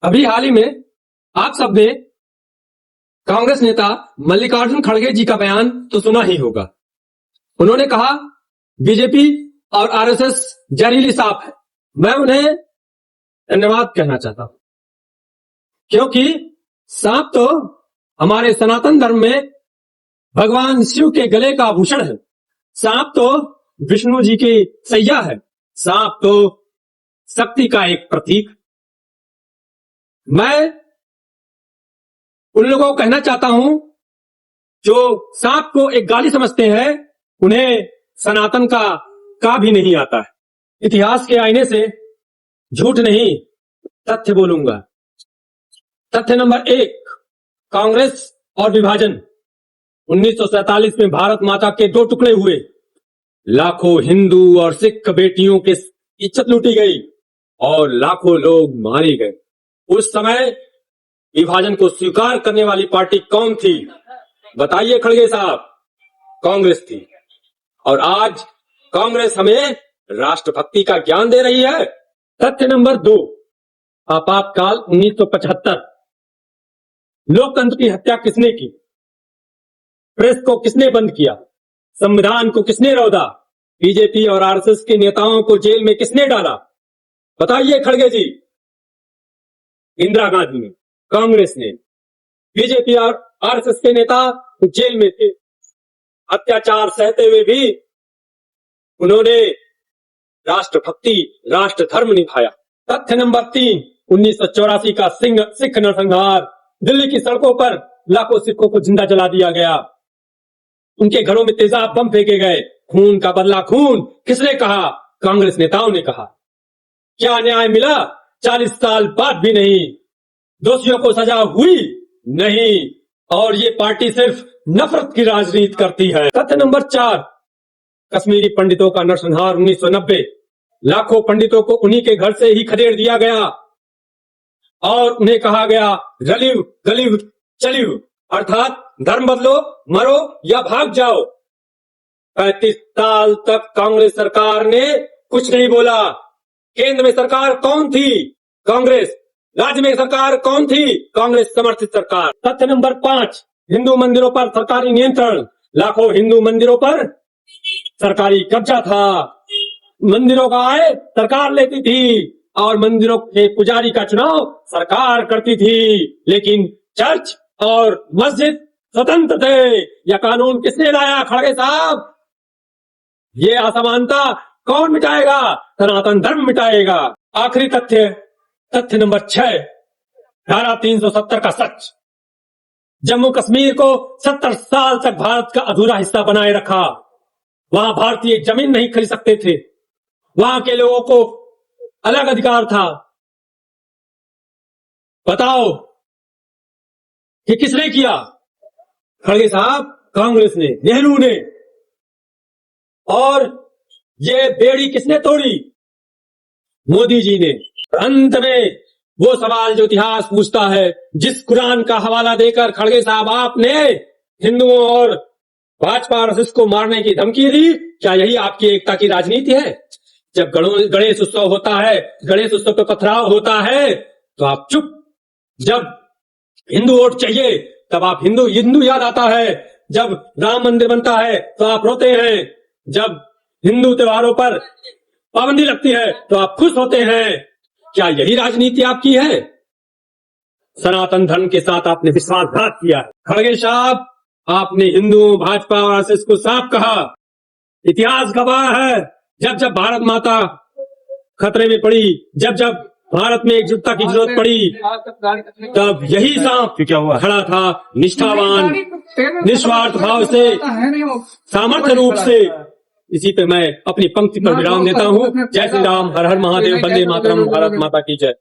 अभी हाल ही में आप सबने कांग्रेस नेता मल्लिकार्जुन खड़गे जी का बयान तो सुना ही होगा। उन्होंने कहा बीजेपी और आरएसएस जहरीली सांप है। मैं उन्हें धन्यवाद कहना चाहता हूं, क्योंकि सांप तो हमारे सनातन धर्म में भगवान शिव के गले का आभूषण है। सांप तो विष्णु जी की सैया है। सांप तो शक्ति का एक प्रतीक। मैं उन लोगों को कहना चाहता हूं जो सांप को एक गाली समझते हैं, उन्हें सनातन का भी नहीं आता है। इतिहास के आईने से झूठ नहीं तथ्य बोलूंगा। तथ्य नंबर 1, कांग्रेस और विभाजन। 1947 में भारत माता के 2 टुकड़े हुए, लाखों हिंदू और सिख बेटियों की इज्जत लूटी गई और लाखों लोग मारे गए। उस समय विभाजन को स्वीकार करने वाली पार्टी कौन थी? बताइए खड़गे साहब। कांग्रेस थी। और आज कांग्रेस हमें राष्ट्रभक्ति का ज्ञान दे रही है। तथ्य नंबर 2, आपातकाल 1975। लोकतंत्र की हत्या किसने की? प्रेस को किसने बंद किया? संविधान को किसने रौदा? बीजेपी और आरएसएस के नेताओं को जेल में किसने डाला? बताइए खड़गे जी। इंदिरा गांधी ने, कांग्रेस ने। बीजेपी और आरएसएस के नेता जेल में थे। अत्याचार सहते हुए भी उन्होंने राष्ट्रभक्ति, राष्ट्र धर्म निभाया। तथ्य नंबर 3, 1984 का सिख नरसंहार। दिल्ली की सड़कों पर लाखों सिखों को जिंदा जला दिया गया। उनके घरों में तेजाब बम फेंके गए। खून का बदला खून। किसने कहा? कांग्रेस नेताओं ने कहा। क्या न्याय मिला? 40 साल बाद भी नहीं। दोषियों को सजा हुई? नहीं। और ये पार्टी सिर्फ नफरत की राजनीति करती है। तथ्य नंबर 4, कश्मीरी पंडितों का नरसंहार 1990। लाखों पंडितों को उन्हीं के घर से ही खदेड़ दिया गया और उन्हें कहा गया रलिव गलिव चलिव, अर्थात धर्म बदलो, मरो या भाग जाओ। 35 साल तक कांग्रेस सरकार ने कुछ नहीं बोला। केंद्र में सरकार कौन थी? कांग्रेस। राज्य में सरकार कौन थी? कांग्रेस समर्थित सरकार। तथ्य नंबर 5, हिंदू मंदिरों पर सरकारी नियंत्रण। लाखों हिंदू मंदिरों पर सरकारी कब्जा था। मंदिरों का आय सरकार लेती थी और मंदिरों के पुजारी का चुनाव सरकार करती थी। लेकिन चर्च और मस्जिद स्वतंत्र थे। यह कानून किसने लाया खड़गे साहब? ये असमानता कौन मिटाएगा? सनातन धर्म मिटाएगा। आखिरी तथ्य नंबर 6, धारा 370 का सच। जम्मू कश्मीर को 70 साल तक भारत का अधूरा हिस्सा बनाए रखा। वहां भारतीय जमीन नहीं खरीद सकते थे। वहां के लोगों को अलग अधिकार था। बताओ कि किसने किया? खड़गे साहब, कांग्रेस ने, नेहरू ने। और ये बेड़ी किसने तोड़ी? मोदी जी ने। अंत में वो सवाल जो इतिहास पूछता है, जिस कुरान का हवाला देकर खड़गे साहब आपने हिंदुओं और भाजपा आरएसएस को मारने की धमकी दी, क्या यही आपकी एकता की राजनीति है? जब गणेश उत्सव होता है, गणेश उत्सव पे पथराव होता है तो आप चुप। जब हिंदू वोट चाहिए तब आप हिंदू याद आता है। जब राम मंदिर बनता है तो आप रोते हैं। जब हिंदू त्योहारों पर पाबंदी लगती है तो आप खुश होते हैं। क्या यही राजनीति आपकी है? सनातन धर्म के साथ आपने विश्वासघात किया है। खड़गे साहब, आपने हिंदुओं, भाजपा और आरएसएस को सांप कहा। इतिहास गवाह है, जब जब भारत माता खतरे में पड़ी, जब जब भारत में एकजुटता की जरूरत पड़ी, तब यही सांप खड़ा था, निष्ठावान, निस्वार्थ भाव से, सामर्थ्य रूप से। इसी पे मैं अपनी पंक्ति पर विराम देता हूँ। जय श्री राम, हर हर महादेव, वंदे मातरम, भारत माता की जय।